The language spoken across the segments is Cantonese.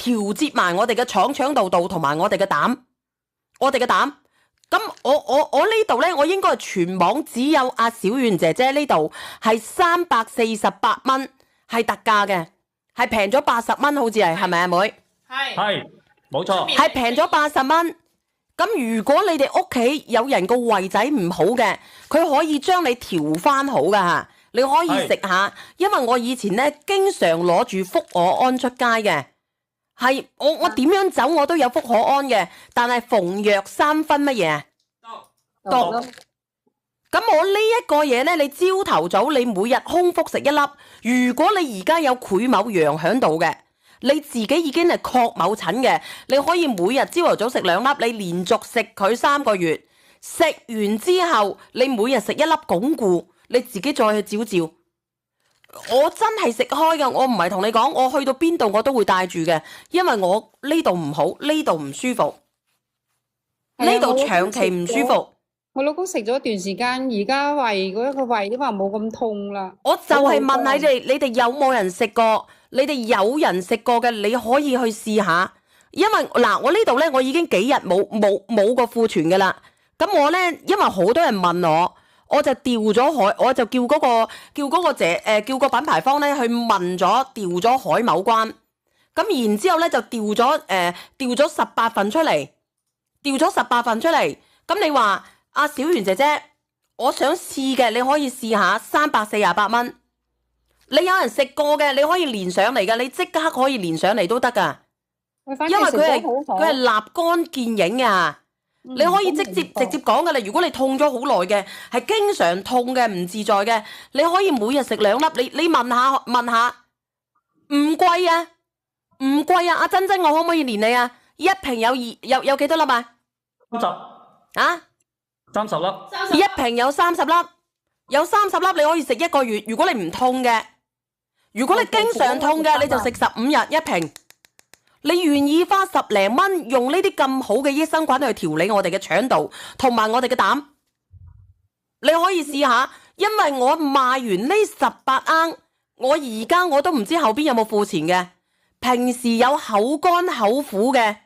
調節埋我哋嘅腸道同埋我哋嘅膽，咁我呢度呢，我應該係全網只有阿小圓姐姐呢度係348蚊，係特價嘅，係平咗80蚊，好似係咪啊妹？係冇錯，係平咗80蚊。咁如果你哋屋企有人個胃仔唔好嘅，佢可以將你調翻好噶嚇，你可以食下。因為我以前呢，經常攞住福可安出街嘅，係我點樣走我都有福可安嘅，但係逢藥三分乜嘢？毒。咁我呢一個嘢呢，你朝頭早你每日空腹食一粒，如果你而家有癸卯陽喺度嘅。你自己已經係確某疹嘅，你可以每日朝頭早食2粒，你連續食佢3個月，食完之後你每日食1粒鞏固，你自己再去照照。我真係食開嘅，我唔係同你講，我去到邊度我都會帶住嘅，因為我呢度唔好，呢度唔舒服，呢度長期唔舒服。我老公食咗一段時間，而家胃嗰個胃都話冇咁痛啦。我就係問你哋有冇人食過？你哋有人食過嘅，你可以去試下。因為嗱，我呢度呢，我已經幾日冇個庫存嘅啦。咁我呢，因為好多人問我，我就調咗海，我就叫個品牌方呢去問咗調咗海某關。咁然之後呢，就調咗18份出嚟，咁你話阿小圓姐姐，我想試嘅，你可以試下348蚊。你有人食過嘅，你可以連上嚟嘅，你即刻可以連上嚟都得噶。因為佢係立竿見影啊！你可以直接講噶啦。如果你痛咗好耐嘅，係經常痛嘅，唔自在嘅，你可以每日食2粒。你問下，唔貴啊，阿珍珍，我可唔可以連你啊？一瓶有幾多粒啊？30啊，30粒。一瓶有30粒，有30粒你可以食1個月。如果你唔痛嘅。如果你經常痛嘅，你就食15日1瓶。你願意花10零蚊用呢啲咁好嘅益生菌去調理我哋嘅腸道同埋我哋嘅膽，你可以試下。因為我賣完呢18盎，我而家我都唔知後邊有冇庫存嘅。平時有口乾口苦嘅，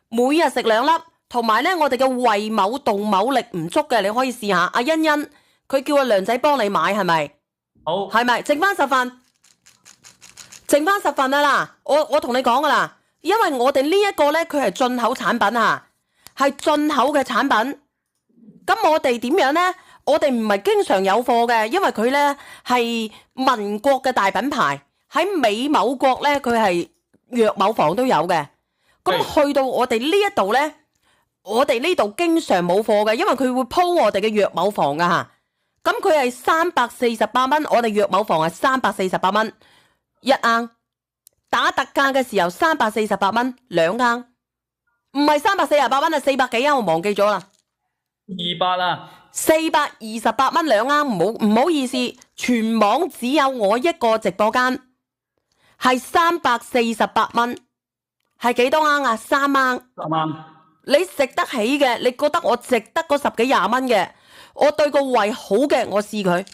每日食2粒，同埋呢我哋嘅胃某動某力唔足嘅，你可以試下。阿欣欣佢叫阿梁仔幫你買，係咪？好，係咪？剩翻10份。剩翻10份啦，我同你講噶啦，因為我哋呢一個呢，佢係進口產品啊，係進口嘅產品。咁我哋點樣呢？我哋唔係經常有貨嘅，因為佢呢係民國嘅大品牌，喺美某國呢，佢係藥某房都有嘅。咁去到我哋呢一度呢，我哋呢度經常冇貨嘅，因為佢會鋪我哋嘅藥某房噶吓。咁佢係348蚊，我哋藥某房係348蚊。1盎，打特價嘅時候348蚊2盎，唔係348蚊啊，400幾盎，我忘記咗啦。200啊，428蚊2盎，唔好意思，全網只有我一個直播間係348蚊，係幾多盎啊？3盎。3盎。你食得起嘅，你覺得我值得嗰10幾20蚊嘅，我對個胃好嘅，我試佢，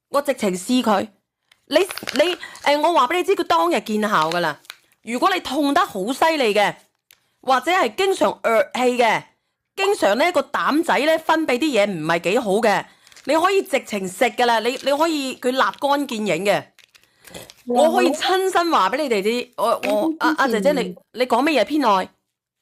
我直情試佢。我話俾你知，佢當日見效噶啦。如果你痛得好犀利嘅，或者係經常氣嘅，經常呢個膽仔呢分泌啲嘢唔係幾好嘅，你可以直情食噶啦。你可以佢立竿見影嘅，我可以親身話俾你哋啲。阿姐姐，你講乜嘢偏愛？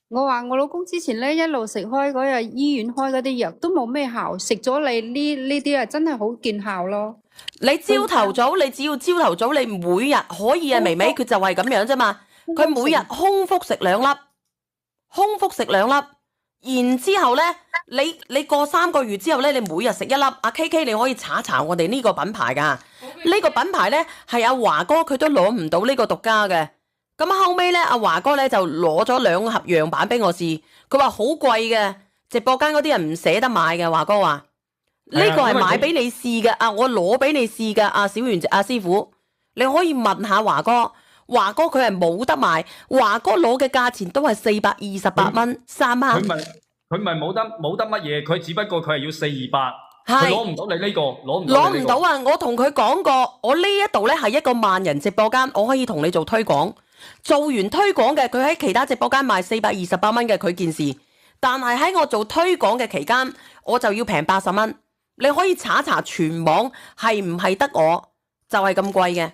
我話我老公之前咧一路食開嗰日醫院開嗰啲藥都冇咩效，食咗你呢啲啊真係好見效咯。你朝頭早，你只要朝頭早，你每日可以啊，微微佢就係咁樣啫嘛。佢每日空腹食2粒，然之後呢，你過3個月之後呢，你每日食1粒。阿 KK 你可以查查我哋呢個品牌噶，呢個品牌呢係阿華哥佢都攞唔到呢個獨家嘅。咁後尾呢，阿華哥呢就攞咗2盒樣板俾我試，佢話好貴嘅，直播間嗰啲人唔捨得買嘅。華哥話。呢個係買俾你試嘅，我攞俾你試嘅。阿小圓阿師傅，你可以問下華哥，華哥佢係冇得賣，華哥攞嘅價錢都係428蚊3盎。佢咪冇得乜嘢，佢只不過佢係要428，佢攞唔到你呢個，攞唔到啊！我同佢講過，我呢一度呢係一個萬人直播間，我可以同你做推廣。做完推廣嘅，佢喺其他直播間賣428蚊嘅佢件事，但係喺我做推廣嘅期間，我就要平80蚊。你可以查查全網係唔係得我就係咁貴嘅，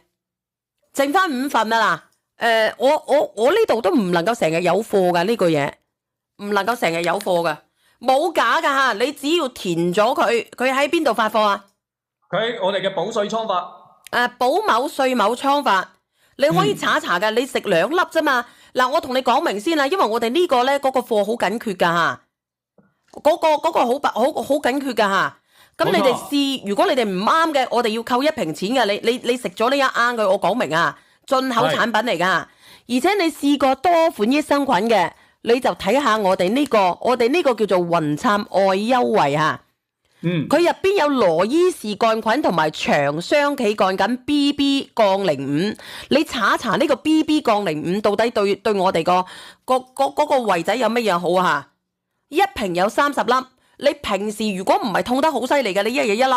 剩翻5份啊嗱。我呢度都唔能夠成日有貨噶呢個嘢，唔能夠成日有貨噶，冇假噶吓。你只要填咗佢喺邊度發貨啊？佢喺我哋嘅寶瑞倉發。寶某瑞某倉發，你可以查一查噶。你食2粒啫嘛。嗱，我同你講明先啦，因為我哋呢個咧嗰個貨好緊缺噶吓，嗰個好緊缺噶吓。咁你哋試，如果你哋唔啱嘅，我哋要扣1瓶錢嘅。你食咗呢一啱佢，我講明啊，進口產品嚟噶。而且你試過多款益生菌嘅，你就睇下我哋呢個叫做雲杉愛優惠啊。佢入邊有羅伊氏桿菌同埋長雙歧桿菌 BB-05，你查一查呢個 BB-05到底對我哋個胃仔有乜嘢好啊？一瓶有30粒。你平時如果唔係痛得好犀利嘅，你一日1粒，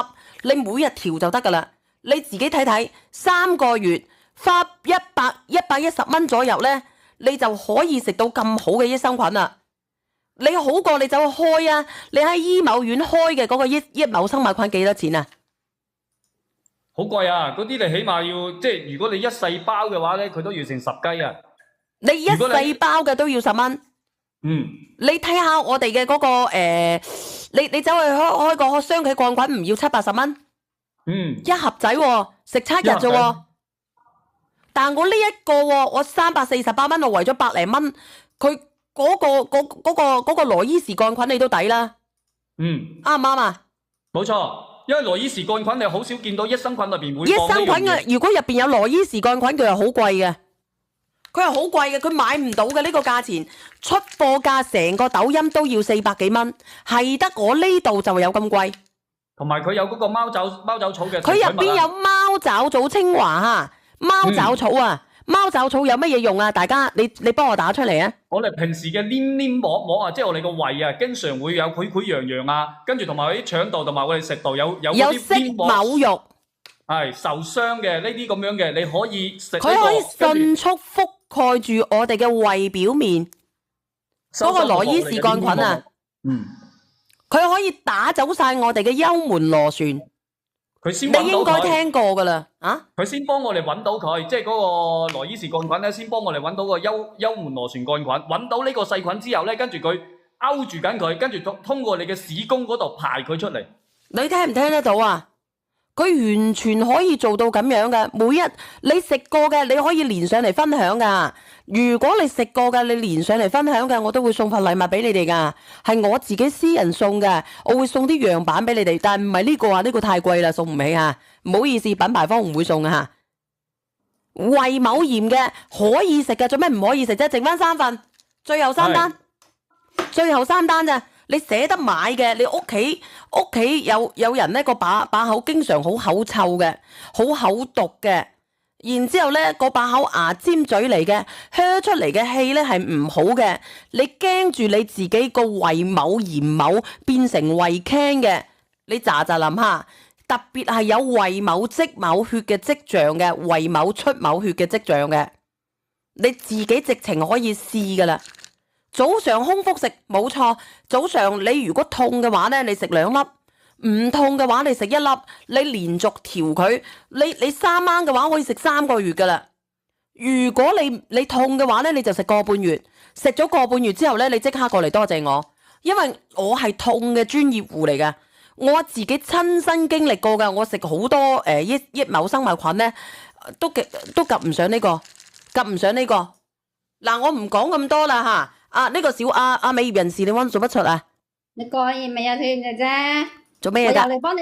你每日調就得噶啦。你自己睇睇，3個月花110蚊左右呢，你就可以食到咁好嘅益生菌啦。你好過你走去開啊！你喺醫某院開嘅嗰個益某生物菌幾多錢啊？好貴啊！嗰啲你起碼要即係，如果你1細包嘅話呢，佢都要成10雞啊！你1細包嘅都要10蚊。你睇下我哋嘅嗰個你走去開個雙歧桿菌唔要70-80蚊，一盒仔喎，食7日啫喎。但我呢一個喎，我348蚊，我為咗100零蚊，佢嗰個羅伊氏桿菌你都抵啦。啱唔啱啊？冇錯，因為羅伊氏桿菌你好少見到益生菌裏邊會益生菌嘅，如果入邊有羅伊氏桿菌，佢係好貴嘅。佢係好貴嘅，佢買唔到嘅呢個價錢，出貨價成個抖音都要400幾蚊，係得我呢度就有咁貴。同埋佢有嗰個貓爪草嘅，佢入邊有貓爪草精華嚇，貓爪草啊，貓爪草有乜嘢用啊？大家你幫我打出嚟啊！我哋平時嘅黏膜啊，即係我哋個胃啊，經常會有潰癢癢啊，跟住同埋啲腸道同埋我哋食道有啲黏膜某肉係受傷嘅呢啲咁樣嘅，你可以食呢個。佢可以迅速覆蓋住我哋嘅胃表面嗰個羅伊氏桿菌啊，佢可以打走晒我哋嘅幽門螺旋。你應該聽過噶啦，佢先幫我哋揾到佢，即係嗰個羅伊氏桿菌咧，先幫我哋揾到個幽門螺旋桿菌，揾到呢個細菌之後咧，跟住佢勾住緊佢，跟住通過你嘅子宮嗰度排佢出嚟。你聽唔聽得到啊？佢完全可以做到咁樣嘅，每一你食過嘅你可以連上嚟分享噶。如果你食過嘅你連上嚟分享嘅，我都會送份禮物俾你哋噶，係我自己私人送嘅，我會送啲樣板俾你哋，但唔係呢個啊，呢個太貴啦，送唔起啊，唔好意思，品牌方唔會送啊吓。胃某炎嘅可以食嘅，做咩唔可以食啫？剩翻3份，最後3單，最後3單咋？你捨得買嘅，你屋企有人咧個把口經常好口臭嘅，好口毒嘅，然之後咧個把口牙尖嘴嚟嘅，咳出嚟嘅氣咧係唔好嘅，你驚住你自己個胃某炎某變成胃 can 嘅，你咋諗下，特別係有胃某積某血嘅跡象嘅，胃某出某血嘅跡象嘅，你自己直情可以試噶啦。早上空腹食冇錯，早上你如果痛嘅話咧，你食2粒；唔痛嘅話，你食1粒。你連續調佢，你3晚嘅話可以食3個月噶啦。如果你痛嘅話咧，你就食個半月。食咗個半月之後咧，你即刻過嚟多謝我，因為我係痛嘅專業戶嚟噶，我自己親身經歷過噶。我食好多益某生物菌咧，都及唔上呢個，及唔上呢個。嗱，我唔講咁多啦吓。呢個小阿美業人士，你做乜出啊？你過完未有斷嘅啫，做咩㗎？我又嚟幫你。